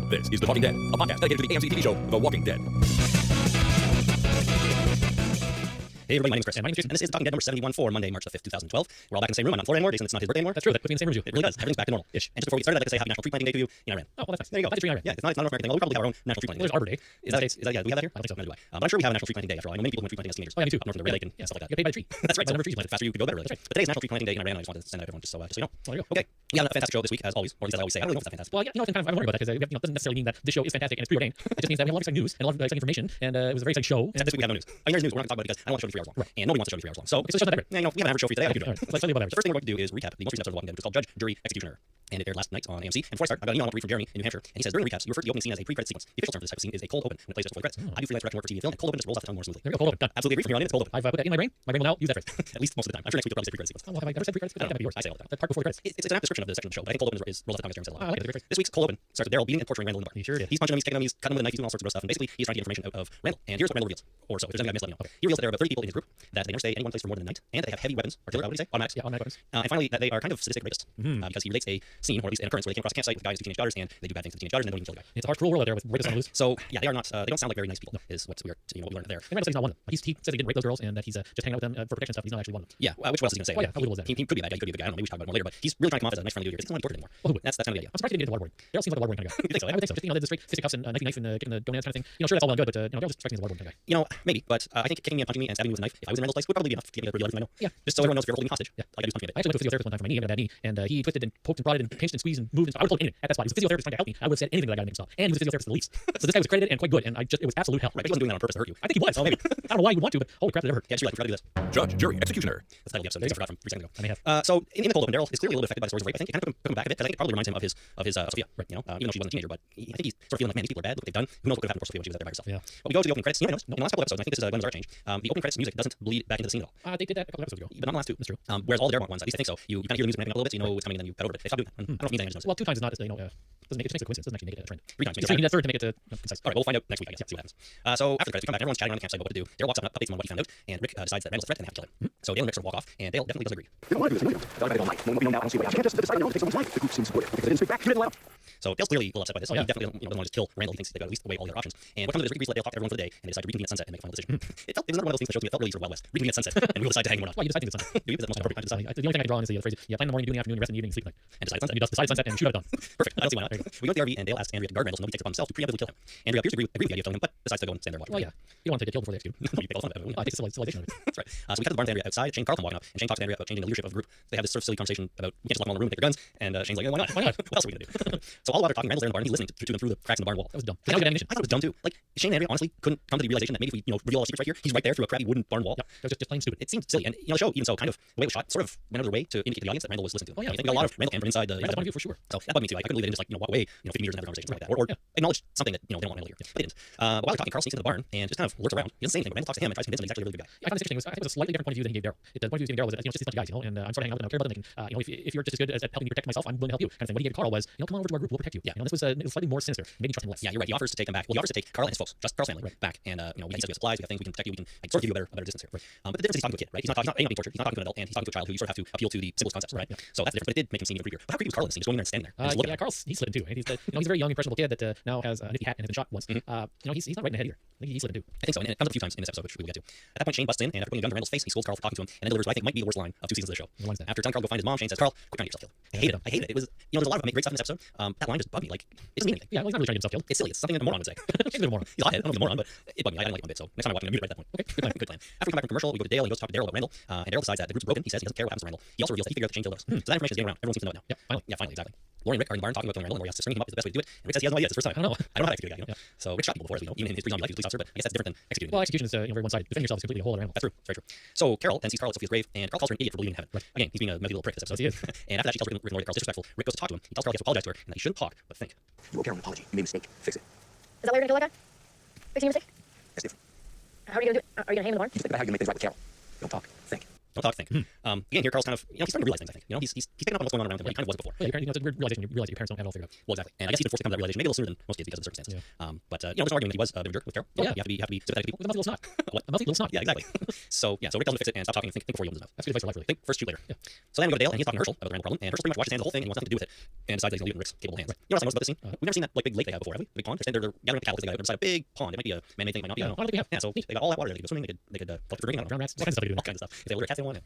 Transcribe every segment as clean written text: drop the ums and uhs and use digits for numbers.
This is The Talking Dead, a podcast dedicated to the AMC TV show The Walking Dead. Hey everybody, my name is Chris. And my name is Jason. And this is The Talking Dead number 71 for Monday, March the 5th, 2012. We're all back in the same room. I'm not in Florida anymore. Jason, it's not his birthday anymore. That's true. That puts me in the same room as you. It really does. Everything's back to normal. Ish. And just before we get started, I'd like to say Happy National Tree Planting Day to you in Iran. Oh, well, that's nice. There you go. Planted tree in Iran. Yeah, it's not a North American thing. Well, we probably have our own National Tree Planting Well, Day. there's Arbor Day. Is that, yeah, do we have that here? I don't think so. Neither do I. But I'm sure we have a National Tree Planting Day after all. I know many people went tree planting as teenagers. Oh, yeah, me too. Up north of the Red Lake and stuff like that. You get paid by tree. That's right. By the number of trees you The planted. faster you could go, the better. That's right. But today's National Tree Planting Day in Iran. I just wanted to send that to everyone just so you know. Well, there you go. Okay. We have a fantastic show this week, as always, or at least as I always say. I don't know if it's that fantastic. Well, yeah, you know, I'm wondering about that because it doesn't necessarily mean that this show is fantastic and it's preordained. It just means that we have a lot of exciting news and a lot of exciting information, and it was a very exciting show. Except this week we have no news. I mean, there's news. We're not going to talk about it because I don't want the show to be 3 hours long. Right. And nobody wants the show to be 3 hours long. So, Okay, so it's not that great. yeah, you know, we have an average show for you today. Okay, all right. Let's leave about The first thing we're going to do is recap the most recent episode of The Walking Dead, which is called Judge, Jury, Executioner. And it aired last night on AMC. And before I start, I got an email I want to read from Jeremy in New Hampshire. And he says, during the recaps, you refer to the opening scene as a pre-credit sequence. The official term for this type of scene is a cold open, when it plays just before the credits. I do freelance production work for TV and film, and cold open just rolls off the tongue more smoothly. There we go. Cold open. Done. Absolutely agree. From here on in, it's cold open. I've put that in my brain. My brain will now use that phrase. At least most of the time. I'm sure next week we'll probably say pre-credit sequence. Oh, well, have I ever said pre-credits? That might be yours. I say all the time. That part before the credits. It's an apt description of the section of the show, but I think cold open is rolls off the tongue as Jeremy said a lot. I like it. This week's cold open starts with Daryl beating and torturing Randall in the bar. He sure did. He's punching him, he's kicking him, he's cutting him with a knife, he's doing all sorts of gross stuff. And basically, he's trying to get information out of Randall. And here's what Randall reveals. Or so. If there's anything I missed, let me know. Okay. He reveals that there are about 30 people in his group, that they never stay in any one place for more than a night, and they have heavy weapons, artillery, what did he say? Automatics. Yeah, automatic weapons. And finally, that they are kind of sadistic rapists. Because he relates a scene, or at least an occurrence, where they came across a campsite with guys with 2 teenage daughters, and they do bad things to teenage daughters, and then don't even kill the guy. It's a harsh, cruel world out there with rapists on the loose. So, yeah, they are not, they don't sound like very nice people, is what we learned there. And Randall says he's not one of them. He says he didn't rape those girls and that he's just hanging out with them for protection stuff. He's not actually one of them. Yeah, which what else is he going to say? Oh, yeah, how little was that? He could be a bad guy, he could be a good guy, I don't know, maybe we should talk about it more later, but he's really trying to come off as a nice, friendly dude here. He doesn't want to be tortured anymore. Well, who would? That's kind of the idea. I'm surprised he didn't get into waterboarding. Daryl seems like a waterboarding kind of guy. You think so? I would think so. Just, you know, the straight fisticuffs and knifing and kicking the gonads kind of thing. You know, sure, that's all well and good, but Daryl just strikes me as a waterboarding kind of guy. You know, maybe, but I think kicking me and punching me and stabbing me with a knife, if I was in Randall's place, would probably be enough to get me to reveal everything I know. Yeah. Just so everyone knows if you're holding me hostage. Yeah. All I gotta do is punch me in I actually went to a physiotherapist one time for my knee. I had a bad knee, and he twisted and poked and prodded and pinched and squeezed and moved. And I would have told anything at that spot. He was a physiotherapist trying to help me. I would have said anything that guy to make him stop. And he was a physiotherapist at the least. So this guy was credited and quite good, and it was absolute hell. Right, but he wasn't doing that on purpose to hurt you. I think he was. Oh, maybe. I don't know why you would want to, but holy crap, did it ever hurt. Yeah, just realize we forgot to do this. Judge, Jury, Executioner. That's the title of the episode. I forgot from 3 seconds ago. I may have. So in the cold open, Daryl is clearly a little bit affected by the stories of rape. I think it kind of took him back a bit, because I think it probably reminds him of his Sophia. Right. You know, even though she wasn't a teenager, but I think he's sort of feeling like, man, these people are bad. Look what they've done. Who knows what could have happened to Sophia when she was out there by herself. Yeah. But we go to the opening credits. You know, in the last couple episodes, and I think this is when the art change. The opening credits music doesn't bleed back into the scene at all. They did that a couple episodes ago. But not the last 2. That's true. Whereas all the Daryl ones, at least I think so. You kind of hear the music ramping up a little bit, so you know what's coming, and then you cut over it. They stopped doing that. I don't know if it means anything. I just noticed it. Well, 2 times is not, you know, doesn't make it. Just makes a coincidence. Doesn't actually make it a trend. 3 times. You need that third to make it concise. All right, we'll find out next week, I guess. See what happens. So after the credits, we come back. Everyone's chatting around the campsite about what to do. Daryl walks up and updates him on what he found out, and Rick decides that Randall's a threat and they have to kill him. So Dale and Rick sort of walk off, and Dale definitely doesn't agree. We don't want to do this, I don't like. Knowing what we know now, I don't see why. I can't just decide I know to take someone's life. The group seems supportive because they didn't speak back. You didn't allow. So Dale's clearly a little upset by this. Oh, yeah. He definitely doesn't want to just kill Randall. He thinks they've got to at least weigh all the other options. And what comes of it is Rick agrees to let Dale talk to everyone for the day, and they decide to reconvene at sunset and make a final decision. It was another one of those things that shows me it felt really sort of Wild West. Reconvene at sunset, and we'll decide to hang or not. Well, you decide things at sunset. Do you? Is that the most appropriate time to decide? The only thing I can draw on is the phrase, plan in the morning, do in the afternoon, rest in the evening, sleep at night. And decide at sunset. And you just decide sunset and shoot at dawn. Perfect. I don't see why not. We go to the RV, and Dale asks Andrea to guard Randall so nobody takes it upon himself to preemptively kill him. Andrea appears to agree with the idea of killing him, but decides to go and stand there and watch. Well, yeah. You don't want to get killed before they execute. No, you make all the fun of it. I take the civilization of it. That's right. So we cut to the barn with Andrea outside. Shane Carlton walking up, and Shane talks to Andrea about changing the leadership of the group. They have this sort of silly conversation about we can't just lock them all in the room and take their guns. And Shane's like, yeah, why not? Why not? What else are we gonna do? So all while they're talking, Randall's there in the barn. And he's listening to them through the cracks in the barn wall. That was dumb. They don't get ammunition. I thought it was dumb too. Like Shane and Andrea honestly couldn't come to the realization that maybe if we reveal all the secrets right here, he's right there through a crappy wooden barn wall. Yep. That was just plain stupid. It seemed silly, and the show even so kind of the way it was shot sort of went out of their way to indicate to the audience that Randall was listening to them. Oh, yeah. I think we got a lot of Randall came from inside the. That's one of you for sure. So that bugged me too. I couldn't believe they didn't just walk away 50 meters and have a conversation like that, or acknowledge something that they don't want to hear. But they didn't. But while they're talking, Carl sneaks into the barn and just kind of lurks around. He doesn't say anything. But Randall talks to him and tries to convince him that he's actually a really good guy. I found this interesting. I think it was a slightly different point of view than he gave Daryl. The point of view he gave Daryl was that just these bunch of guys, and I'm sort of hanging out with them. I don't care about them. If you're just as good as helping me protect myself, I'm willing to help you. Kind of thing. What he gave Carl was, come on over to our group, we'll protect you. Yeah. This was slightly more sinister. Maybe trust him less. Yeah, you're right. He offers to take him back. Well, he offers to take Carl and his folks, just Carl's family, back. And he says we have supplies, we have things, we can protect you, we can sort of give you a better distance here. But the difference is he's talking to a kid, right? He's not being tortured. He's not talking to an adult, and he's talking to a child who you sort of have to appeal to the simplest concepts, right? Yeah. So that's the difference. But it did make him seem even creepier. But how creepy was Carl in this scene, just going in there and standing there? And Yeah, Carl's he's slid in too. Right? He's a very young, impressionable kid that now has a nifty hat and has been shot once. He's not right in the head here. I think he's slid in too. I think so, and it comes up a few times in this episode, which we will get to. At that point, Shane busts in, and after putting a gun to Randall's face, he scolds Carl for talking to him, and then delivers what I think might be the worst line of 2 seasons of the show. After telling Carl to go find his mom, Shane says, "Carl, quit trying to get yourself killed." I hated it. It was, there's a lot of great stuff in this episode. That line just bugged me. Like, it doesn't mean anything. Yeah, well, he's not really trying to get himself killed. It's silly. It's something that a moron would say. He's a moron. He's a hothead. I don't know if he's a moron, but it bugged me. I didn't like it one bit. So next time I watch it, I'm gonna mute it right at that point. Okay, good plan. After we come back from commercial, we go to Dale and he goes to talk to Daryl about Randall. And Daryl decides that the group's broken. He says he doesn't care what happens to Randall. He also reveals that he figured out that Shane killed us. So that information is getting around. Everyone seems to know it now. Yeah, finally, exactly. Lori and Rick are in the barn talking about killing Randall, and Lori asks to string him up is the best way to do it. And Rick says he has no idea. It's his first time. I don't know. I don't know how to execute a guy, So Rick shot people before, as we know. Even in his pre-zombie life, he was a police officer, but I guess that's different than executing. Well, execution is very one-sided. Defending yourself is completely a whole other animal. That's true. It's very true. So Carol then sees Carl at Sophia's grave, and Carl calls her an idiot for believing in heaven. Right. Again, he's being a mouthy little prick this episode. Yes, he is. And after that, she tells Rick and Lori that Carl's disrespectful. Rick goes to talk to him. He tells Carl he has to apologize to her, and that he shouldn't talk, but think. You owe Carol an apology. You made a mistake. Fix it. Is that why you're gonna kill that guy? Fixing your mistake? That's different. How are you gonna do it? Are you gonna hang him in the barn? You think about how you can make things right with Carol. Don't talk. Think. Don't talk, think. Again, here Carl's kind of, he's starting to realize things. I think, he's picking up on what's going on around him, but he kind of was before. Well, it's a weird realization. You realize that your parents don't have it all figured out. Well, exactly. And I guess he's been forced to come to that realization maybe a little sooner than most kids because of the circumstances. But there's no arguing that he was a bit of a jerk with Carol. Yeah. You have to be sympathetic to people. With a mouthy little snot. What? A mouthy little snot. Yeah, exactly. So Rick tells him to fix it and stop talking and think before he opens his mouth. That's good advice for life, really. Think first, shoot later. Yeah. So then we go to Dale and he's talking to Herschel about the Randall problem, and Herschel pretty much washes his hands of the whole thing and he wants nothing to do with it, and decides that he's gonna leave it in Rick's capable hands. Right. You know what I noticed about this scene? We've never seen that like big lake they have before, have we? Big pond. They're gathering cattle because they got beside a big pond. It might be a man-made thing, it might not be. I don't know. Yeah, so they got all that water. They could go swimming. They could collect for drinking. Drown rats. All kinds of stuff they do. All kinds of stuff. If they order a cat they want.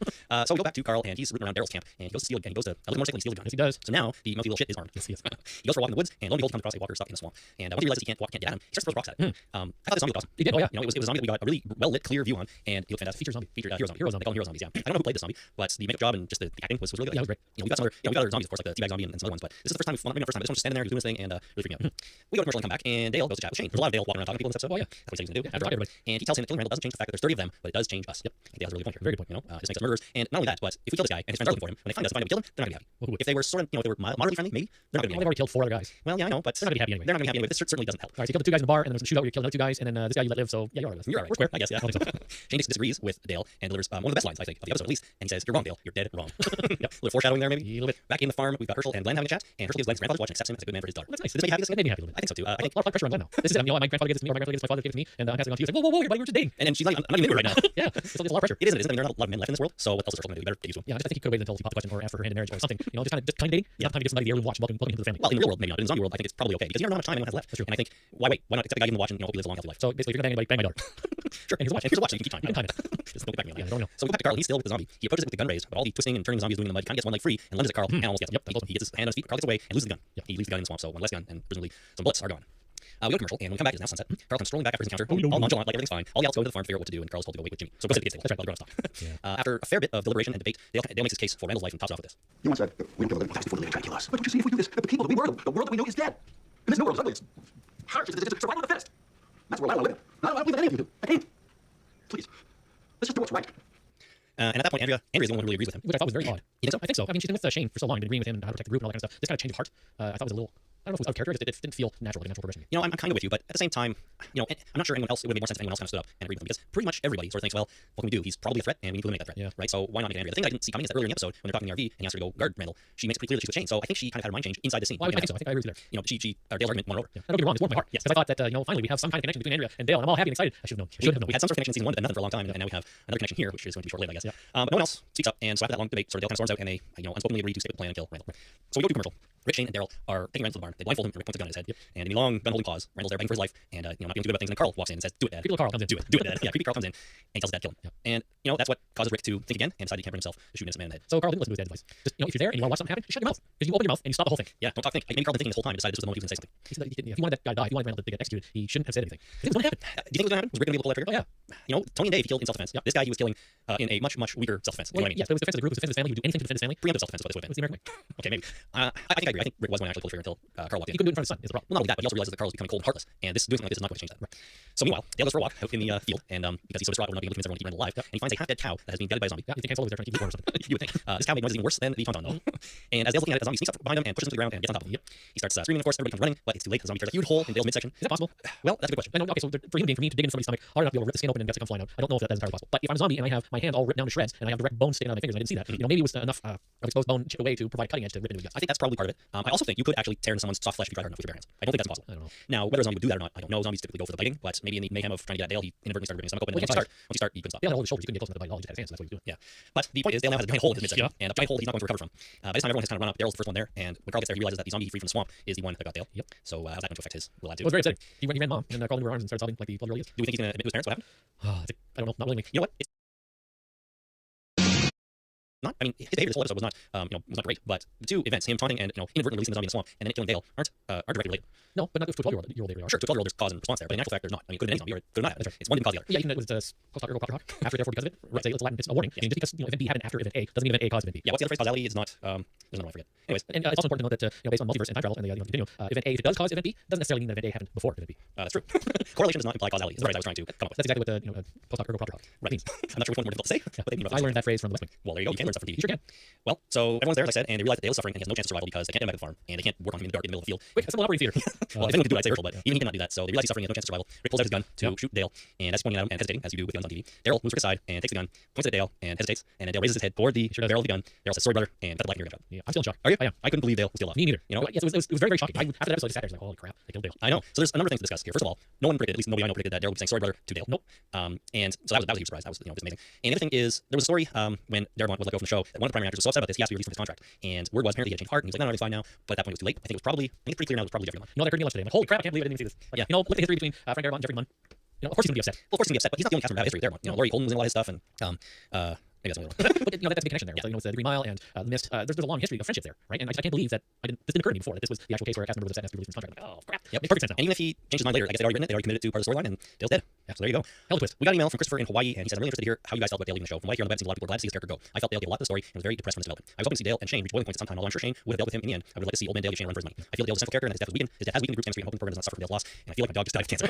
So we go back to Carl and he's rooting around Daryl's camp and he goes to steal and he goes to a little motorcycle and steal a gun. Yes, he does. So now the mouthy little shit is armed. Yes, he is. He goes for a walk in the woods and lo and behold comes across a walker stuck in the swamp. And once he realizes he can't get at him, he starts to throw rocks at it. I thought this zombie looked awesome. He did. Oh yeah. It was a zombie that we got a really well lit, clear view on, and he looked fantastic. Feature zombie. Hero zombie. They call them hero zombies. Yeah. I don't know who played this zombie, but the makeup job and just the acting was really good. Yeah, it was great. We got some other, we got other zombies, of course, like the teabag zombie and some other ones, but this is the first time. Well, not maybe the first time. But this one's just standing there doing his thing and really freaking out. We go to commercial and come back, and Dale goes to chat with Shane. There's a lot of Dale walking around talking to people in this episode. Oh yeah. That's what he says he's gonna do. After everybody. And he tells him that killing Randall doesn't change the fact that there's 30 of them, but it does change us. Yep. I think Dale has a really good point here. Very good point. This makes us murderers, and not only that, but if we kill this guy and his friends are looking for him, when they find us, find out we killed him, they're not gonna be happy. Well, If they were sort of, if they were moderately friendly, maybe they're not gonna be they've happy. already killed 4 other guys. Well, yeah, I know, but They're not gonna be happy anyway. They're not gonna be happy anyway. This certainly doesn't help. All right, so you killed the 2 guys in the bar, and then there's a shootout where you killed another 2 guys, and then this guy you let live. So yeah, you're all right. You're all right. We're square. I guess. Yeah. Shane disagrees with Dale and delivers one of the best lines, I think, of the episode at least. And he says, "You're wrong, Dale. You're dead wrong." Yep. A little foreshadowing there, maybe. A little bit. Back in the farm, we've got Herschel and Glenn having a chat, and Herschel gives Glenn's grandfather's watch and accepts him as a good man for his daughter. Well, that's nice. Did this make you happy? It made me happy a little bit. I think so too. I A think, lot of pressure on Glenn now. This is my grandfather gave this to me, or my grandfather gave this to my father gave this to me, and I'm passing it on to you. It's like, whoa, everybody, we're just dating. and then she's like, I'm not even into it right now. Yeah, it's a lot of pressure. It isn't. There are not a lot of men left in this world, so what else is Herschel going to do? Better get used to him. Yeah, I think he could have waited until he popped the question or asked for her hand in marriage or something. Just kind of dating. Not time to give somebody the heirloom watch and welcome him to the family. Well, in the real world, maybe not. But in the zombie world, I think it's probably okay because you never know how much time anyone has left. That's true. And I think, why wait? Why not accept the guy giving the watch and hope he lives a long, healthy life? So basically, if you're gonna bang anybody, bang my daughter. Sure. And here's a watch. Here's a watch. So you can keep time. You can time it. Just don't get back me on that. Yeah, don't know. So we go back to Carl. He's still with the zombie. He approaches it with the gun raised, but all the twisting and turning the zombie is doing in the mud. He kind of gets one leg free and lunges at Carl and almost gets him. Yep. He gets his hand on his feet. Carl gets away and loses the gun. Yep. He leaves the gun in the swamp, so one less gun and presumably some bullets are gone. We go to commercial, and when we come back, it's now sunset. Carl comes strolling back after his encounter, all nonchalant, like everything's fine. All the adults go to the farm to figure out what to do, and Carl's told to go wait with Jimmy. So go sit at the kids' table. That's right. While the grown-ups talk. After a fair bit of deliberation and debate, Dale makes his case for Randall's life and tops off with this. You once said, we don't kill them. Fast food, they try to kill us. But don't you see if we do this, that the people that we were, the world that we know is dead. And this new world is ugly. It's harsh. It's survival of the fittest. That's where I want to live. I don't believe that any of you do. I can't. Please. Let's just do what's right. And at that point, Andrea's the only one who really agrees with him. Which I thought was very odd. You think so? I think so. I mean, she's been with Shane for so long, been agreeing with him and how to protect the group and all that kind of stuff. This kind of change of heart, I thought was a little. I don't know if it was out of character. It didn't feel natural, like a natural progression. I'm kind of with you, but at the same time, I'm not sure anyone else. It would have made more sense if anyone else kind of stood up and agreed with him because pretty much everybody sort of thinks, well, what can we do? He's probably a threat, and we need to eliminate that threat. Yeah. Right. So why not make Andrea? The thing that I didn't see coming is that earlier in the episode when they're talking in the RV and he asked her to go guard Randall, she makes it pretty clear that she's with Shane. So I think she kind of had her mind change inside the scene. Well, I think so. I think I agree with you there. Dale's argument won her over. Yeah. Don't get me wrong. It's warmed my heart. Yes. Because I thought that finally we have some kind of connection between Andrea and Dale, and I'm all happy and excited. I should have known. We had some sort of connection in season 1 that nothing for a long time, and now we have another connection here, which is going to be short-lived, I guess. Yeah. But no one else speaks up, and so after that long debate, sort of Dale kind of storms out, and they unspokenly agree to stick with the plan and kill Randall. So we go to commercial. Rick, Shane, and Daryl are taking Randall to the barn. They blindfold him, and Rick points a gun at his head. Yep. And in the long gun-holding pause, Randall's there begging for his life, and not feeling too good about things. And then Carl walks in and says, "Do it, Dad." Creepy little Carl comes in. Do it, Dad. Yeah, creepy Carl comes in, and he tells his dad to kill him. Yep. And that's what causes Rick to think again and decide he can't bring himself to shoot an innocent man in the head. So Carl didn't listen to his dad's advice. Just if you're there and you want to watch something happen, just shut your mouth. Because you open your mouth and you stop the whole thing. Yeah, don't talk, think. Maybe Carl been thinking this whole time and decided this was the moment he was going to say something. He said that if he wanted that guy to die, if he wanted Randall to get executed, he shouldn't have said anything. It was going to happen. Do you think it was going to happen? Was Rick going to be able to pull that trigger? Oh yeah. Tony and Dave he killed in self-defense. Yep. This guy he was killing in a much weaker self-defense. Well, yes, but it was defense of the group. It was defense of his family. He would do anything to defend his family. Preemptive self-defense is what this would have It was the American way. been. Okay, maybe. I think I agree. I think Rick was going to actually pull the trigger until Carl walked in. He couldn't do it in front of his son. Is the problem. Well, not only that, but he also realizes that Carl is becoming cold and heartless, and doing something like this is not going to change that. Right. So meanwhile, Dale goes for a walk out in the field, and because he's so distraught over not being able to convince everyone to keep Randall alive, and he finds a half-dead cow that has been gutted by a zombie. Yeah, you think Han Solo was there trying to keep the war or something. You would think. This cow made noises even worse than the tauntaun, though. And as Dale's looking at it, the zombie sneaks up behind him and pushes him to the ground and gets on top of him. He starts screaming, of course, everybody comes running, but it's too late. The zombie tears a huge hole in Dale's midsection. Is that possible? Well, that's a good question. Okay, so for human being, for me to dig into somebody's stomach hard enough to be able to rip the skin open and guts come flying out, I don't know if that's entirely possible. But if I'm a zombie and I have my hand all ripped down to shreds and I have direct bone sticking out of my fingers and I didn't see that, maybe it was enough of exposed bone chipped away to provide cutting edge to rip into his guts. I think that's probably part of it. I also think you could actually tear into someone's soft flesh if you try hard enough with your bare hands. I don't think that's impossible. I don't know. Now, whether a zombie would do that or not, I don't know. Zombies typically go for the biting, but maybe in the mayhem of trying to get at Dale, he inadvertently started ripping his stomach open. Well, And once you start, you couldn't stop. Dale had all his shoulders. He couldn't get close enough to bite. All he just had his hands, so that's what he was doing. Yeah. But the point is, Dale now has a giant hole in his midsection, Yeah. and a giant hole he's not going to recover from. By this time, everyone has kind of run up. Daryl's the first one there, and when Carl gets there, he realizes that the zombie free from the swamp is the one that got Dale. Yep. So how's that going to affect his will It was very upsetting. He ran mom and crawled into her arms and started sobbing like the blood really is. Do we think he's going to admit to his parents what happened? I don't know. Not willingly. You know what? Not. I mean, his behavior this whole episode was not, was not great. But the two events, him taunting and inadvertently releasing the zombie in the swamp, and then killing Dale, aren't directly related. No, but not to a 12-year-old they are. Sure, to a 12-year-old there's cause and response there, but in actual fact there's not. I mean, it could have been any zombie or it could have not happened. It's one didn't cause the other. Yeah, even though it was post hoc ergo propter hoc. After, therefore, because of it. Right. It's a Latin. It's a warning. Yeah. Just because event B happened after event A doesn't mean event A caused event B. Yeah, what's the other phrase? Causality is not. There's another one I forget. Anyways, and it's also important to note that based on multiverse and time travel and the continuum, event A, if it does cause event B, doesn't necessarily mean that event A happened before event B. That's true. Correlation does not imply causality. Is the phrase I was trying to come up with. That's exactly what the post hoc ergo propter hoc means. I'm not sure which one's more difficult to say, but they mean I learned that phrase from the West Wing. Well, there you go. You can learn learn stuff from TV. You sure can. Well, so everyone's there, as I said, and they realize that Dale is suffering and he has no chance of survival because they can't get him back to the farm and they can't work on him in the dark in the middle of the field. Wait, that's a little operating theater. Well, if anyone could do it, I'd say Herschel, but even he cannot do that. So they realize he's suffering and has no chance of survival. Rick pulls out his gun to shoot Dale, and as he's pointing at him and hesitating, as you do with guns on TV, Daryl moves Rick aside and takes the gun, points it at Dale, and hesitates, and then Dale raises his head toward the barrel of the gun. Daryl says, "Sorry, brother," and cut the black ear gunshot. Yeah, I'm still in shock. Are you? I am. I couldn't believe Dale was still alive. Me neither. You know? Yes, it was very, very shocking. After that episode, I just sat there, I was like, holy crap, they killed Dale. I know. So there's a number of things to discuss here. First of all, no one predicted, at least nobody I know predicted that Daryl would be saying sorry, brother, to Dale. Nope. And so that was a huge surprise. That was just amazing. And the other thing is, there was a story when Daryl was let go from the show that one of the primary actors was so upset about this, he asked to be released from his contract. And word was apparently he had changed heart, and he was like, no, it's fine now. But at that point, it was too late. I think it's pretty clear now it was probably Jeffrey Munn. You know, that hurt me today. I'm like, holy crap, I can't believe I didn't even see this. But yeah, you know, look at the history between Frank Darabont and Jeffrey Munn. You know, of course he's gonna be upset. Well, of course he's gonna be upset, but he's not the only cast member to have history with Darabont. You know, Laurie Holden was in a lot of his stuff, and maybe that's a little. But you know, that's a big connection there. So, you know, it's the Green Mile and the Mist. There's a long history of friendship there, right? And I can't believe that this didn't occur to me before. That this was the actual case where a cast member was upset and has to be released from his contract. I'm like, oh crap. Yep. Makes perfect sense now. And even if he changed his mind later, I guess they'd already written it, they'd already committed it to part of the storyline, and Dale's dead. Yeah, so there you go. Hell of a twist. We got an email from Christopher in Hawaii, and he said, I'm really interested to hear how you guys felt about Dale leaving the show. From what I hear on the web, it seems a lot of people are glad to see his character go. I felt Dale gave a lot to the story and was very depressed from his development. I was hoping to see Dale and Shane reach boiling points at some time, although I'm sure Shane would have dealt with him in the end. I would like to see old man Dale give Shane a run for his money. I feel Dale's a central character and that his death was weakened. His death has weakened the group's chemistry, and I'm hoping the program does not suffer from Dale's loss. And I feel like my dog just died of cancer.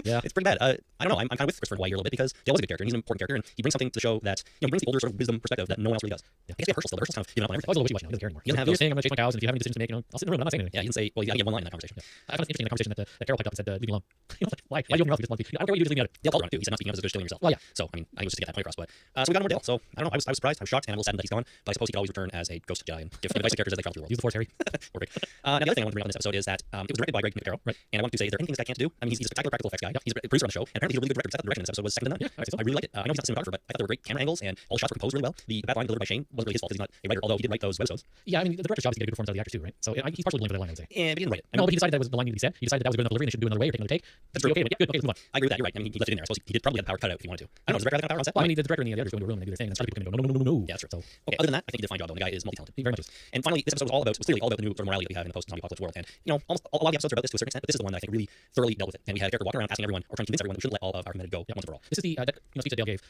Yeah. It's pretty bad. I don't know. I'm kind of with Christopher in Hawaii here a little bit because Dale was a good character and he's an important character and he brings something to the show that, you know, he brings the older sort of wisdom perspective that no one else really does. Yeah. I guess we have Herschel still, but Herschel's kind of given up on everything. I was a little wishy-washy now. He doesn't care anymore. He doesn't have You're saying I'm gonna chase my cows, and if you have any decisions to make, you know, I'll sit in the room. I'm not saying anything. Yeah, he didn't say, well, he had one line in that conversation. Yeah. I found it interesting in the conversation that Carol picked up and said, leave me alone. You know, like, why? Why do you open your mouth? You just want to be, I don't care what you do, just leave me out of it. Dale called around too. He said not speaking up as just killing yourself. Well, yeah. So, I mean, I was just to get that point across, but so we got more Dale. So, I don't know. I was surprised. I was shocked and I'm a little saddened that he's gone, but I suppose he could always return as a ghost Jedi and give advice to characters as they travel through the world. Use the Force, Harry. Or Rick. Now, the other thing I want to bring up in this episode is that it was directed by Greg McCarroll, right? And I wanted to say, is there anything this guy can't do? I mean, he's a spectacular practical effects guy. He's a producer on the show, and apparently he's a really good director. I thought the direction in this episode was second to none. Yeah, I really liked it. I know he's not a cinematographer, but I thought there were great camera angles and all the shots were composed really well. The bad line delivered by Shane wasn't really his fault because he's not a writer, although he did write those webisodes. Yeah, I mean, the director's job is to get a good performance out of the actors too, right? So he's partially blamed for that line, I would say. And he didn't write it. No, but he decided that was the line needed to be said. He decided that was good enough delivery and they should do another way or take another take. That's true. Okay, but yeah, good. Okay, let's move on. I agree with that. You're right. I mean, he left it in there. I suppose he did probably have the power to cut out if he wanted to. I don't know. Does the director have that power on set? Well, I mean, the director and the editors go into a room and they do their thing, and then other people come in and go, no. Yeah, that's true. So okay, other than that, I think he did a fine job though. The guy is multi-talented. he very much is. And finally, this episode was clearly all about the new sort of morality that we have in the post-zombie apocalypse world. And you know, almost a lot of the episodes are about this to a certain extent, but this is the one that I think really thoroughly dealt with it. And we had a character walking around asking everyone or trying to convince everyone that we shouldn't let all of our humanity go once and for all. This is the speech that Dale gave,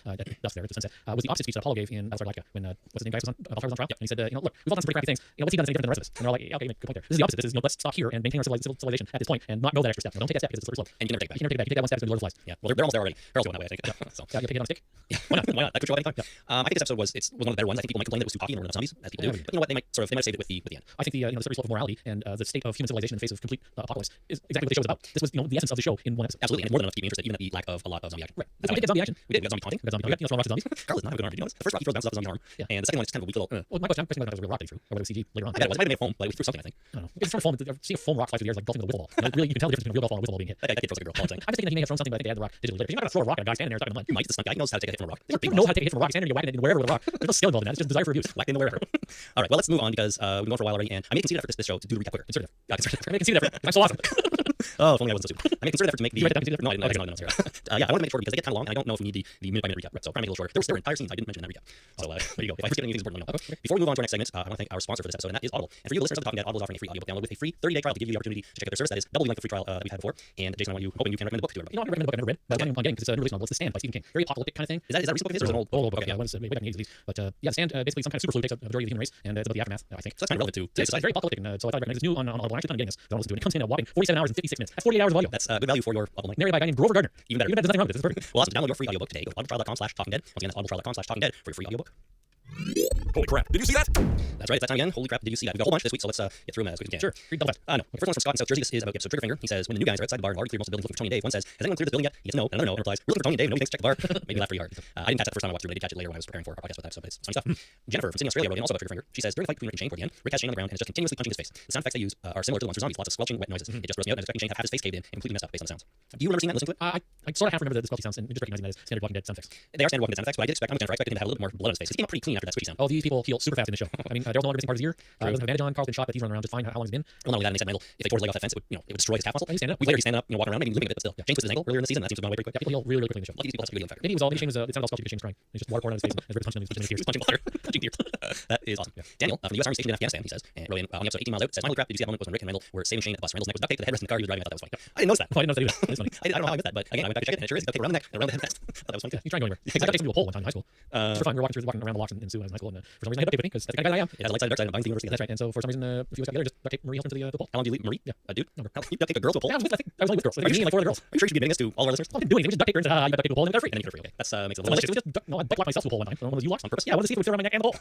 Dust there at the sunset, was the opposite speech that Apollo gave in Battlestar Galactica when what's his name, guys, Valkyrie was on trial. And he said, you know, look, we've all done some pretty crappy things. You know, what's he done that's any different than the rest of us? And they're all like, yeah, okay, good point there. This is the opposite. This is, you know, let's stop here and maintain our civilization at this point and not go that extra step. You know, don't take that step because it's a slippery slope. And you can never take it back. You can never take it back. You take that one step, it's going to be Lord of Flies. Yeah, well, they're almost there already. Harold's going that way, I think. So Yeah, you take it on a stick. yeah, why not? Why not? That could show up anytime. I think this episode was one of the better ones. I think people might complain that it was too cocky and there were enough zombies, as people do. But you know what? They might have saved it with the end. I think the you know, the slippery slope of morality and the state of human civilization in the face of complete apocalypse is exactly what the show is about. This was, you know, the essence of the show in one episode. Absolutely, and more than enough to keep me interested, even at the lack of a lot of zombie action. Right. We did get zombie action. We did. We got zombie taunting. We got zombie taunting. You know, throwing rocks at zombies. Carl does not have a good arm. Did you notice? The first rock he throws bounces off a zombie arm, Yeah. and the second one is kind of a weak little. Well, my question was whether it was a real rock that he threw or whether it was CG later on. I bet it was. It might have been made of foam, but he threw something. I think. I don't know. It's from foam. See a foam rock fly through the air like golfing with a wiffle ball. You know, really, you can tell the difference between a real golf ball and a wiffle ball being hit. That kid throws like a girl. All I'm saying. I'm just thinking that he may have thrown something, but I think they had the rock digitally later. You're not going to throw a rock at a guy standing there stuck in the mud. You might. The stunt guy. He knows how to take a hit from a rock. He knows how to take a hit from a rock. Standing there, you're whacking it wherever with a rock. There's no skill involved in that. It's just desire for abuse. Whacked in the wherever. All right. Well, let's move on because we've been going for a while already, and I made a concerted effort this show to do the recap quicker. Conservative. Conservative. I can see that. I'm so awesome. Oh, if only I wasn't so stupid. I made a concerted effort to make the. You write that down, concerted No, I effort? didn't. I didn't. Yeah, I wanted to make it shorter because they get kind of long, and I don't know if we need the minute by minute recap. So trying to make it a little shorter. There were entire scenes I didn't mention in that recap. So there you go. If I forget anything important, let me know. Before we move on to our next segment, I want to thank our sponsor for this episode, and that is Audible. And for you listeners of the Talking Dead, Audible is offering a free audiobook download with a free 30-day trial to give you the opportunity to check out their service. That is double the length of free trial that we've had before. And Jason, I want you hoping you can recommend a book to everybody. You know, I recommend a book I've never read, but I'm planning on getting because it's a new release novel. It's The Stand by Stephen King. Very apocalyptic kind of thing. Is that a recent book of his or is it an old book? Okay, Yeah, way back in the 80s at least. But yeah, The Stand basically some kind of super flu takes a majority of the human race, and it's about the aftermath, I think. So that's kind of relevant to today's It's society. very apocalyptic, and so I thought I'd recommend it. It's new on Audible. I'm actually planning on getting this. Don't listen to it. It comes in a whopping 47 hours and 56 minutes. That's 48 hours of audio. That's good value for your Audible night. Narrated by a guy named Grover Gardner. Even better. Even that, there's nothing wrong with it. This is perfect. Well, awesome. To download your free audiobook today, go to audibletrial.com/talkingdead. Once again, that's audibletrial.com/talkingdead for your free audiobook. Holy crap. Did you see that? That's right. It's that time again. Holy crap! Did you see that? We've got a whole bunch this week, so let's get through them as quick as we can. Sure. Read double fast. No. The first one's from Scott in South Jersey. This is about the episode Triggerfinger. He says, when the new guys are outside the bar and already cleared most of the buildings looking for Tony and Dave, one says, has anyone cleared this building yet? He gets no, and another no, and replies, we're looking for Tony and Dave. Nobody thinks to check the bar. Made me laugh pretty hard. I didn't catch that the first time I watched through it. I did catch it later when I was preparing for our podcast about that, so it's funny stuff. Jennifer from Sydney, Australia, wrote in also about Triggerfinger. She says, during the fight between Rick and Shane toward the end, Rick has Shane on the ground and is just continuously punching his face. The sound effects they use are similar to the ones for zombies. Lots of squelching, wet noises. It just grossed me out, and I was expecting Shane to have his face caved in and completely messed up based on the sounds. Do you remember seeing that, listening to it? I sort of half remember the squelchy sounds and just recognizing that as standard Walking Dead sound effects. They are standard Walking Dead sound effects, but I did expect, I'm a Jennifer, I expected him to have a little bit more blood on his face. He came out pretty clean after that squishy sound. Oh, these people heal super fast in the show. I mean, Daryl's no longer missing part of his ear. He doesn't have a bandage on. Carl's been shot, but he's running around just fine. How long has he been? Well, not only that, and they said Michael, if they tore his leg off that fence, it would destroy his calf muscle. Oh, he's standing up. We later he's standing up, walking around, maybe living a bit, but still. Yeah. James twisted his ankle earlier in the season. That seems to have gone away pretty quick. Yeah, people heal really, really quickly in the show. A lot of these people have to be really infected. Maybe it sounded all squelchy because Shane's crying. He's just water pouring on his face and Rick punching him in his tears. Punching water. Punching deer. That is awesome. Yeah. Daniel from the U.S. Army stationed in Afghanistan, he says, and wrote in on the episode 18 miles out, says, holy crap, did you see that moment was when Rick and Randall were saving Shane at the bus? Randall's neck was duct taped to the headrest in the car he was driving. I thought that was funny. I didn't notice that. Oh, I didn't know that either. That's funny. I don't know how I missed that, but again, I went back to check it, and it sure is duct tape around the neck and around the headrest. I thought that was funny too. He's trying to go anywhere. I got to take some people a pole one time in high school. Super fun. We were walking around the locks in Sioux when I was in high school, and for some reason I had duct tape with me because that's the kind of guy I am. It has a light side and dark side and binds the universe together. That's right. And so for some reason, a few of us got together and just duct tape Marie Hilton to the pole. How long do you leave Marie? Yeah. A dude? How you duct tape a girl to a pole? Yeah, I think I was only with girls. Like, me and like 4 other girls. Are you sure you should be admitting this to all of our listeners? I didn't do anything. We just duct taped her and said, you got duct tape to the pole and got free. And then you get it free. Okay, that's makes it a So little. no, I butt locked myself to the pole one time. One of those U-locks On purpose? Yeah, I wanted to see if it would fit around my neck and the pole.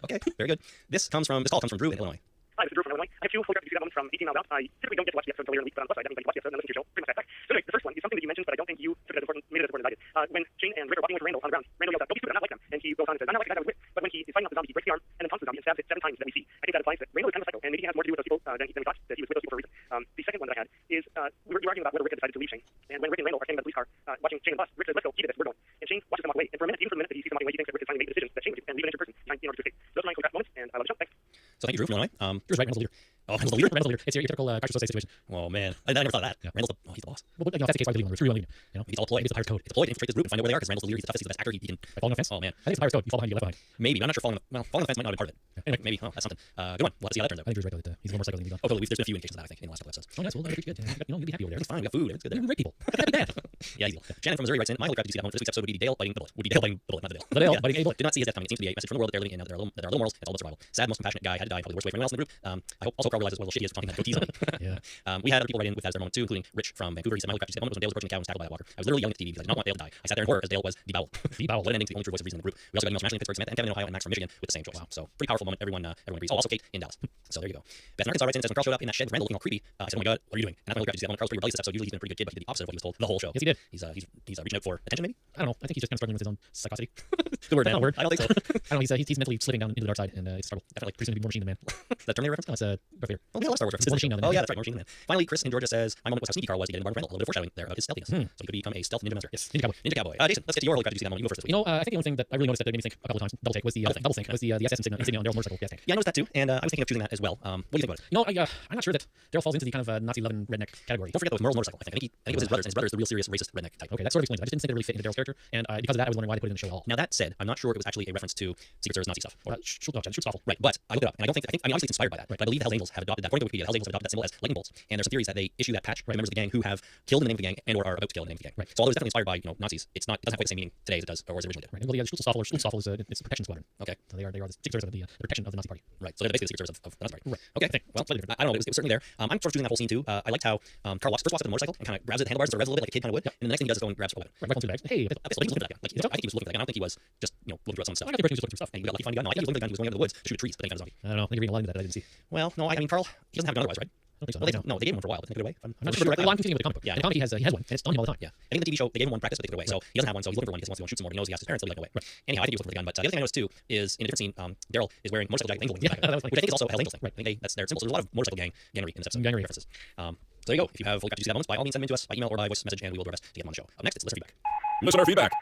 Okay, very good. This call comes from Drew in Illinois. Hi, this is Drew from Illinois. I have two photographic that moment from 18 miles out. I typically don't get to watch the episode until later in the week, but on the plus side, that means I can watch the episode and then listen to your show. Pretty much fast back. So anyway, the first one is something that you mentioned, but I don't think you took it as important, made it as important as I did. When Shane and Rick are walking with Randall on the ground, Randall yells out, "Don't be stupid, I'm not like them." And he goes on and says, "I'm not like the guy that was with." But when he is fighting off the zombie, he breaks the arm and then taunts the zombie and stabs it 7 times that we see. I think that implies that Randall is kind of a psycho, and maybe he has more to do with those people than he thought, that he was with those people for a reason. The second one that I had is we were arguing about whether Rick had decided to leave Shane. And when Rick and Randall are standing by the police car watching Shane and the bus, Rick says, "Let's go, keep it this, we're going." And Shane watches them walk away. And for a minute, even for a minute that he sees them walking away, he thinks that Rick is finally making decisions that Shane would do and leave an injured person in order to escape. Those are my photographic moments, and I love the show. Thanks. So thank you, Drew from Illinois. Drew's right. Randall's the leader. Oh, Randall's the leader? Randall's the leader. It's your typical Dr. Sosay situation. Oh man, I never thought of that. Yeah. Randall's he's the boss. Well, if that's the case, why is he leading? It's really leading. You know, He's all ploy. maybe it's the Pirate's Code. It's a ploy to infiltrate this group and find out where they are because Randall's the leader. He's the toughest. He's the best actor. He can. By falling on the fence? Oh man, I think it's the Pirate's Code. You fall behind, you get left behind. maybe. I'm not sure falling on the fence might not have been part of it. Yeah. Anyway. Maybe. Oh, that's something. Good one. We'll have to see how that turns out. I think Drew's right, though, that he's a little more psycho than he's on. Oh, totally. There's been a few indications of that, I think, in the last couple episodes. Oh, yes, well, that's good. Yeah, you'll be happy over there. It's fine. We got food. It's good there. You're great people. Happy dad. Yeah, easy. Shannon from Missouri writes in, my holy crap, did you see that moment? This week's episode would be Dale biting the bullet. Would be Dale biting the bullet, not the Dale. The Dale Yeah. biting a bullet. Did not see his death coming. It seems to be a message from the world that they're living in now that there are little morals. It's all about survival. Sad, most compassionate guy had to die. Probably the worst way for anyone else in the group. I hope also Carl realizes what a little shit he is for taunting that goatees on him. Yeah. We had other people write in with that as their moment too, including Rich from Vancouver. He said, my holy crap, did you see that moment when Dale was approaching the cow and was tackled by a walker? I was literally yelling at the TV because I did not want Dale to die. I sat there in horror as Dale was deboweled. Deboweled. What an ending to the only true voice of reason in the group. We also got emails from Ashley in Pittsburgh, Smith, and Kevin in Ohio, and Max from Michigan with the same choice. Wow. So pretty powerful moment. Everyone agrees. Oh, also Kate in Dallas. So there you go. Beth in Arkansas writes in and says, when Carl showed up in that shed with Randall looking all creepy, I said, oh my god, what are you doing? And I got to see that when Carl's pretty rebellious this episode. Usually he's been a pretty good kid, but he did the opposite of what he was told the whole show. Yes, he did. He's reaching out for attention, maybe. I don't know. I think he's just kind of struggling with his own psychosity. The word, That's not a word. I don't think so. I don't know. He's mentally slipping down into the dark side, and it's a struggle. Definitely pretty soon to be more machine than man. Is that Terminator reference? No, it's a Darth Vader. Oh, we have a lot of Star Wars references. More machine now than Oh man. yeah, that's right. More machine than man. Finally, Chris in Georgia says, my moment was how sneaky Carl was to get in Barbara Randall. A little bit of foreshadowing there of his stealthiness. So he could become a stealth ninja master. Yes, Ninja Cowboy. Ninja Cowboy. Jason, let's get to your holy crap. Did you see that moment? You go first this week. You know, I think the only thing that I really noticed that made me think a couple of times, double take, was the double think, was the SS insignia on Daryl's motorcycle gas tank. Yeah, I noticed that too, and I was thinking of choosing that as well. What do you think about it? You know, I'm not sure that Daryl falls into the kind of Nazi-loving redneck category. Don't forget that was Merle's motorcycle. I think it was his brother's, and his brother's the real serious racist redneck type. Okay, that sort of explains it. I just didn't think it really fit into Daryl's character, and because of that, I was wondering why they put it in the show at all. Now that said, I'm not sure it was actually a reference to Secret Service Nazi stuff. Shoot's awful. Right, but I looked it up, and I don't think, I mean, obviously it's inspired by that, right. But I believe the Hells Angels have adopted that. According to Wikipedia, the Hells Angels have adopted that symbol as lightning bolts, and there's some theories that they issue that patch to members of the gang who have killed in the name of the gang and or are about to kill in the name of the gang. Right. So although it's definitely inspired by Nazis, it doesn't have quite the same meaning today as it does or as it originally did. Right. Well, yeah, Schutzstaffel is it's a protection squadron. Okay. So they are the Secret Service of the protection of the Nazi Party. Right. So they're basically the Secret Service of the Nazi Party. Right. Okay. Well, slightly different. I don't know. It was certainly there. I'm sort of choosing that whole scene too. I liked how Carl first walks up to the motorcycle and kind of grabs it at the handlebars and revs a little bit like a kid kind of would. Yep. And the next thing he does is go and grabs a weapon. Right. Right onto the bags. Hey, I guess he was looking at that guy. Like, I think he was looking at that guy. I don't think he was just looking through some stuff. I think he was looking through stuff. And he got lucky finding a gun. No, I think he was looking at the gun. He was going into the woods to shoot trees, but then he found a zombie. I don't know. I think you're reading a line into that I didn't see. Well, no, I mean Carl, he doesn't have a gun otherwise, right? I don't think so. Well, they gave him one for a while, but they took it away. I'm not sure. Well, I'm continuing with the comic book. Yeah, the comic he has one, and it's on him all the time. Yeah, I think in the TV show they gave him one practice, but they took it away. So he doesn't have one, so he's looking for one because he wants to go and shoot some more. He knows he has his parents, so he's like, no way. Right. Anyhow, I think he was looking for the gun. But the other thing I noticed too is in a different scene, Daryl is wearing motorcycle jacket angel wings, Yeah, that was funny. which I think is also a Hell's Angels thing. Right. I think that's their symbol. So there's a lot of motorcycle gangery in this episode. Gangery references. So there you go. If you have got to see that moments, by all means send them in to us by email or by voice message, and we will do our best to get them on the show. Up next, it's listener feedback. Listener feedback.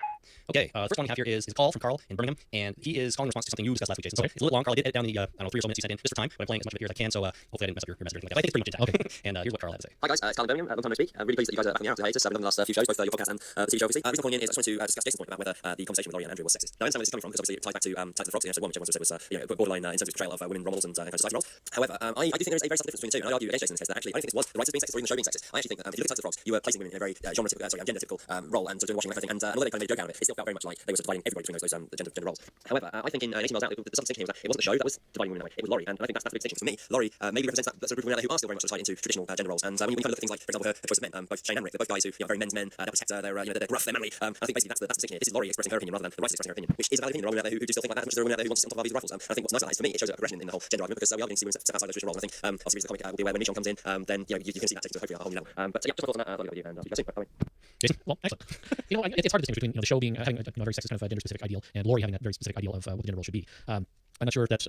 Okay, the first one we have here is a call from Carl in Birmingham, and he is calling in response to something you discussed last week, Jason. So Okay. it's a little long. Carl, I did edit down the 3 or so minutes he sent in just for time, but I'm playing as much of it here as I can. So hopefully I didn't mess up your message or anything like that. I think it's pretty much intact. Okay. And here's what Carl had to say. Hi guys, it's Carl in Birmingham. Long time no speak. I'm really pleased that you guys are back on the air after hiatus. I've done the last few shows, both your podcast and the TV show, obviously. The reason I'm calling in is I just wanted to discuss Jason's point about whether the conversation with Laurie and Andrew was sexist. Now, I understand where this is coming from because obviously it ties back to Attack of the Frogs in episode 1, which everyone sort of said was borderline in terms of portrayal of women role models and kind of society roles. However, I do think there is a very subtle difference between the two, and I argue against Jason in this case that actually I don't think this was the writers being sexist or even the show being sexist. I actually think that if you look at Attack of the Frogs, you were placing women in a very gender typical role and sort of doing washing and everything. And although they kind of made a joke out of it, it still felt very much like they were dividing everybody between those gender roles. However, I think in 18 Miles Out, the subtle distinction here was that it wasn't the show that was dividing women in that way. It was Laurie, and I think that's the big distinction for me. Laurie maybe represents that sort of group of women out there who are still very much tied into traditional gender roles. And when you kind of look at things like, for example, her choice of men, both Shane and Rick, they're both guys who are very men's men. They're protector, they're gruff, they're manly. I think basically that's the distinction here. This is Laurie expressing her opinion rather than the writers expressing her opinion, which is a valid opinion. There are women out there who do still think like that, as much as there are women out there who want to sit on top of these rifles. I think what's nice about that is for me, it shows a progression in the whole gender argument because we are beginning to see women step outside those traditional roles. I think obviously the comic will be aware when Michonne comes in, then you can see that taken to hopefully a whole new level. But yeah, just my thoughts on that. I'll leave it with you and I'll see you guys soon. Bye. Jason, well, excellent. It's hard to distinguish between the show being having a very sexist kind of gender specific ideal and Laurie having that very specific ideal of what the gender role should be. I'm not sure if that's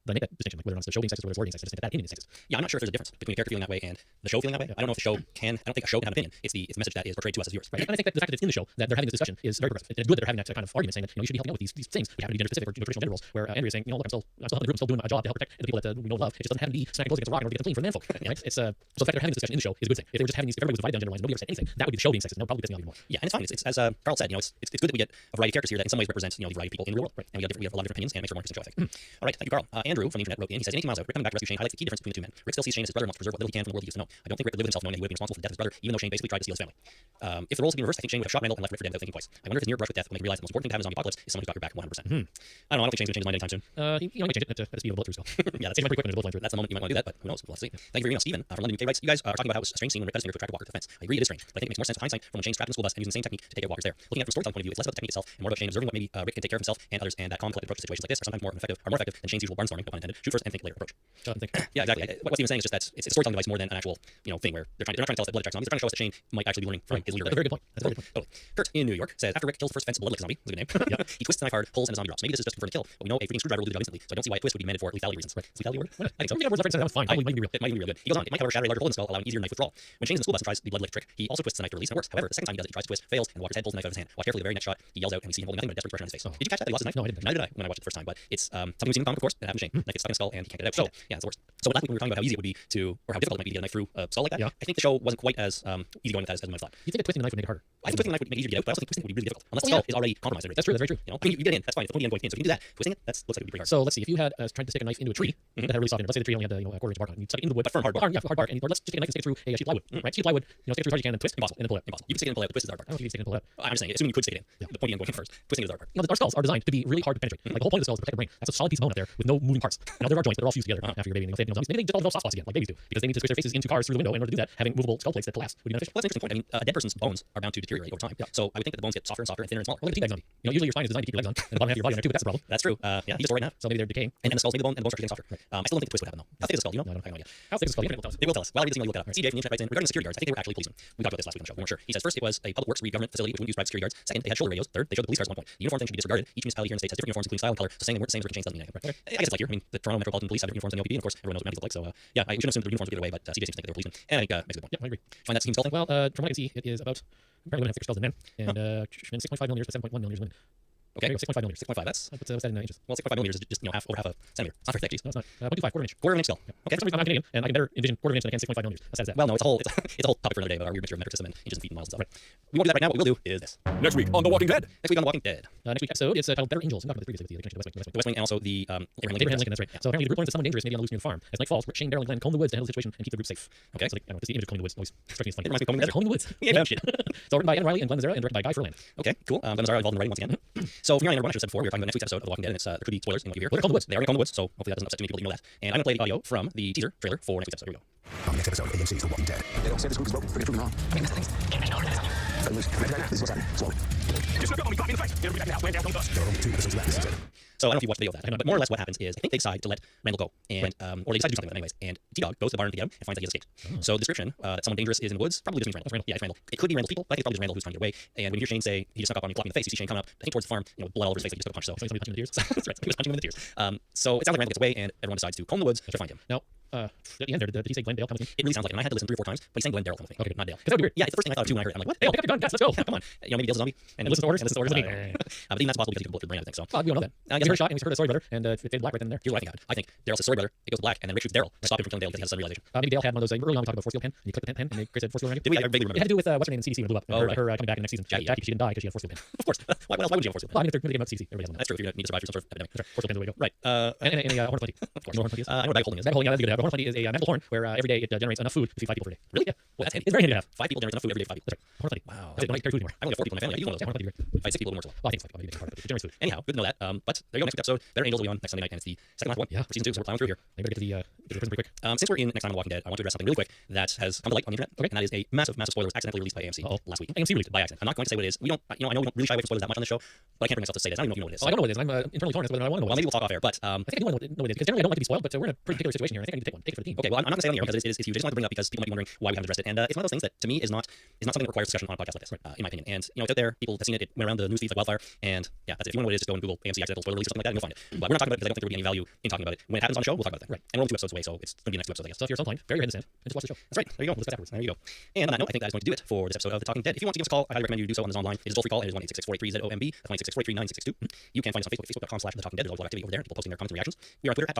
I make that distinction, like whether or not it's the show being sexist or whether it's Laurie being sexist. I just think that opinion is sexist. Yeah, I'm not sure if there's a difference between a character feeling that way and the show feeling that way. I don't know if the show can. I don't think a show can have an opinion. It's the message that is portrayed to us as viewers. Right. And I think that the fact that it's in the show that they're having this discussion is very progressive. It's good that they're having that kind of argument saying that you should be helping out with these things which happen to be gender specific or traditional gender roles. Where Andrea is saying, look, I'm still helping the group, I'm still doing a job to help protect the people that we know and love. It just doesn't have to be smacking clothes against a rock in order to get them clean for the men folk. Right? It's so the fact that they're having this discussion in the show is a good thing. If they were just having these, if everybody was divided down gender lines, nobody ever said anything, that would be the show being sexist. And that would probably piss me off even more. Yeah, and it's fine. It's as Carl said, it's good that we get a variety of characters here that in some ways represent the variety of people in the real world. Right. And we have a lot of different opinions and it makes for more interesting show, I think. All right, thank you, Carl. And Andrew from the internet wrote in. He says, in 18 miles out, Rick coming back to rescue Shane highlights the key difference between the two men. Rick still sees Shane as his brother and wants to preserve what little he can from the world he used to know. I don't think Rick would live himself knowing that he would be responsible for the death of his brother, even though Shane basically tried to steal his family. If the roles had been reversed, I think Shane would have shot Randall and left Rick for dead without thinking twice. I wonder if his near brush with death will make him realize that the most important thing to have in a zombie apocalypse is someone who's got your back 100%. I don't know. I don't think Shane's going to change his mind anytime soon. He might change it at the speed of a bullet through skull. Yeah, Change pretty quick when there's a bullet flying through. that's the moment you might want to do that, but who knows? We'll have to see. Thank you for your email, Stephen from London, UK writes, you guys are talking about how it was a strange scene when Rick cut his finger to attract a walker to the fence. I agree, it is strange, but I think it makes more sense with hindsight from when Shane's trapped in the school bus and using the same technique to take care of walkers there. Looking at it from a storytelling point of view, it's less about the technique itself and more about Shane observing what maybe Rick can take care of himself and others, and that calm, collected approach to situations like this are sometimes more effective than Shane's usual barnstorming, no pun intended, shoot first and think later approach. Yeah, exactly. What Stephen's saying is just that it's a storytelling device more than an actual thing where they're not trying to tell us that blood attracts zombies. They're trying to show us that Shane might actually be learning from his leader. That's a very good point. That's a very good point. Totally. Kurt in New York says, after Rick kills the first fence bloodlick zombie, that's a good name. He twists the knife hard, pulls, and the zombie drops. Maybe this is just for the kill, but we know a freaking screwdriver will do the job instantly, so I don't see why a twist would be demanded for lethality reasons. Right? Is lethality a word? I think so. Yeah, words reference that was fine. It might be real. It might even be real good. He goes on. It might however shatter a larger hole in the skull, allowing easier knife withdrawal. When Shane's in the school bus and tries the bloodlick trick, he also twists the knife to release, and it works. However, the second time he does it, he tries to twist, fails, and the walker's head pulls the knife out of his hand. Watch carefully the very next shot. He yells out, and we see him holding nothing but a desperate expression on his face. Did you catch that? He lost his knife? No, I didn't. Neither did I when I watched it the first time. But it's something we've seen in the comic, of course. It happened to Shane. Knife gets stuck in the skull, and he can't get it out. So yeah, it's the worst. So last week when we were talking about how easy it would be to, or how difficult it might be to get a knife through a skull like that, I think the show wasn't quite as easy going with that as we might have thought. You think that twisting the knife would make it harder? I think twisting the knife would make it easier to get out, but I also think twisting it would be really difficult unless the skull is already compromised. That's true. That's very true. You know, I mean, you get in, that's fine. It's the point of the end going in. So if you can do that, twisting it, looks like it would be pretty hard. So let's see. If you had tried to stick a knife into a tree that had a really soft end, let's say the tree only had a quarter inch bark on it, you stuck it into the wood, but firm hard bark. Yeah, hard bark, and or let's just take a knife and stick it through a sheet of plywood, right? Sheet of plywood, stick it through as hard as you can, and twist, Impossible. and then pull it out. Impossible. You can stick it in and pull it out. The twist is the hard part. I don't think you can stick it and pull it out. I'm just saying, assuming you could stick it in. The point of the end going in first. Twisting is the hard part. Our skulls are designed to be really hard to penetrate. Like the whole point of the skull is to protect the brain. That's a solid piece of bone up there with no moving parts. Now there are joints that are all fused together after your baby. Zombies, maybe they just all develop soft spots again, like babies do, because they need to squish their faces into cars through the window. In order to do that, having movable skull plates that collapse would be beneficial. Well, that's an interesting point. I mean, a dead person's bones are bound to deteriorate over time. So I would think that the bones get softer and softer and thinner and smaller. Well, like a teabag zombie. Usually your spine is designed to keep your legs on, and the bottom half of your body on there too, but that's the problem. That's true. Yeah, he's just right now. So maybe they're decaying. And the skulls, maybe the bone structure is getting softer. I still don't think the twist would happen though. How thick is the skull? You know? No, I I have no idea. How thick is the skull? The internet will tell us. It will tell us. While I read this email, you look that up. CJ from the internet writes in, regarding the security guards, I think they were actually policemen. We talked about this last week on the show. We weren't sure. He says, first, it was a public works government facility which wouldn't use private security guards. Second, they had shoulder radios. Third, they showed the police cars at one point. The uniform thing should be disregarded. Each municipality here in the States has different uniforms, including style and color. So saying they weren't the same as Rick and Shane's doesn't mean anything. Right. I guess it's like here. I mean, the Toronto Metropolitan Police have different uniforms than the LPD, and of course, everyone knows what men look like. So yeah, we shouldn't assume the uniforms would get away, but CJ seems to think they were policemen. And I think makes a good point. Yeah, I agree. Find that steam skull thing? Well, from what I can see, it is about apparently women have thicker skulls than men, and 6.5 millimeters to 7.1 millimeters women. Okay, 6.5 millimeters. 6.5. That's what's that in inches? well, 6.5 millimeters is just over half a centimeter. It's not very thick. Geez. No, it's not. 0.25, quarter of an inch. Quarter of an inch skull. Yeah. Okay, for some reason I'm Canadian, and I can better envision quarter of an inch than I can 6.5 millimeters. That's sad. Well, no, it's a whole topic for another day about our weird mixture of metric system and inches and feet and miles and stuff. Right. We won't do that right now. What we will do is this. Next week on The Walking Dead. Next week on The Walking Dead. Next week's episode is titled Better Angels. I'm talking about this previously with the connection to the The West Wing and also the Abraham Lincoln, that's right. So apparently the group learns that someone dangerous may be on the loose near the farm. As night falls, Rick, Shane, Daryl, and Glenn comb the woods to handle the situation and keep the group safe. Okay. So like, I don't know, this image of combing the woods always strikes me as funny. It reminds me of combing the Combing the woods. Yeah, shit. So written by Evan Riley and Glenn Zera and directed by Guy Ferland. Okay, cool. Glenn Zara involved in the writing once again. So from your end, I should have said before, we were talking about next week's episode of The Walking Dead, and there could be spoilers in what you hear. Well, they're combed the woods. They already combed the woods, so hopefully that doesn't upset too many people that you know that. And I'm going to play the audio from the teaser trailer for next week's episode. Here we go. On the next episode of AMC's The Walking Dead. They don't say this group is broken. They're proving wrong. I mean, that's can't mention all of this. This is what's happening. Slowly. You snuck up on me, got me in the face. Get me back now. Land down, don't bust. There are only 2 episodes left this season. So I don't know if you watched the video of that, but more or less what happens is I think they decide to let Randall go, and or they decide to do something with it anyways. And T-Dog goes to the barn to get him and finds that he has escaped. So the description that someone dangerous is in the woods probably just means Randall. Yeah, it's Randall. It could be Randall's people, but I think it's probably just Randall who's trying to get away. And when you hear Shane say he just snuck up on me, clapping in the face, you see Shane coming up, I think towards the farm, blood all over his face like he just took a punch. So somebody punching him in the ears. That's right. He was punching him in the tears. So it sounds like Randall gets away, and everyone decides to comb the woods to find him. Now, at the end there, did he say Glenn Dale come with me? It really sounds like it. And I had to listen 3 or 4 times, but he's saying Glenn Daryl come with me. Okay, not Dale. Because that would be weird. Yeah, it's the first thing I thought of too when I heard it. I'm like, what? Dale, pick up your gun, guys, let's go. Yeah, come on. Maybe Dale's a zombie and listen to orders. And listen to orders. But even that's possible because he can bullet through the brain, I think so. Well, we don't know that. We heard a shot and we heard a story brother, and it faded black right then and there. Here's what I think happened. I think Daryl's his story brother. It goes black, and then Rick shoots Daryl to stop him from killing Dale because he has a sudden realization. Maybe Dale had one of those early on we talked about force field pen, and you click the pen, and they created force field around you. Did we? I vaguely remember. It had to do with what's her name in CDC when it blew up. Oh, right. Her coming back in the next season. Jackie, She didn't die because she had force field pen. Of course. Why else would you have force field pen? Well, I mean, if they're going to get CDC, everybody has them. That's true. If you're going to need to survive through some sort of epidemic. That's right. Force field pen's the way to go. Right. And a horn plenty. Of course, horn plenty is. I know what bag holding is. Bag holding, yeah, that'd be good. A horn plenty is a magical horn where every day it generates enough food to feed 5 people per day. Really? Yeah. Well, that's handy. It's very handy to have. 5 people generate enough food every day for 5 people. That's right. Horn plenty. Wow. That's it. Don't carry food anymore. I only have 4 people in my family. I use one of those. Horn plenty would be great. If I had 6 people, it would work so well. Well, I think it's like maybe it generates food. Anyhow, good to know that. But there you go. Next week's episode, Better Angels will be on next Sunday night, and it's the second last one for season 2. So we're plowing through here. Maybe better get to the prison pretty quick. Since we're in next time on The Walking Dead, I want to address something really quick that has come to light on the internet. Okay. And that is a massive spoiler. It was accidentally released by AMC last week. AMC released it by accident. I'm not going to say what it is. We don't. I know we don't really shy away from spoilers that much on this show, but I can't bring myself to say this. I don't even know if you know what it is. Well, I don't know what it is. I'm internally torn as to whether I want to know. Well, maybe we'll talk off air, but I think I do want to know what it is because generally I don't like to be spoiled, but we're in a pretty particular situation here. I think I need to take one. Take it for the team. Okay, well, I'm not going to say it on the air because it is huge. I just wanted to bring it up because people might be wondering why we haven't addressed it, and it's one of those things that to me is not something that requires discussion on a podcast like this, in my opinion. And it's out there. People have seen it. It went around the news feeds like wildfire, and yeah, that's it. If you want to know what it is, just go and Google AMC accidental spoiler release or something like that, and you'll find it. But we're not talking about it because I don't think there would be any value in talking about it. When it happens on the show, we'll talk about it then. Right. And we're only 2 episodes away, so it's going to be next 2 episodes, I guess. So if you're so inclined, bury your head in the sand and just watch the show. That's right. There you go. We'll discuss afterwards. There you go. And on that note, I think that is going to do it for this episode of The Talking Dead. If you want to give us a call, I highly recommend you do so on this online. It is a toll-free call. It is 1-866-483-ZOMB. That's 1-866-483-9662. You can find us on Facebook, facebook.com/The Talking Dead. There's always a lot of activity over there. People posting their comments and reactions. We are on Twitter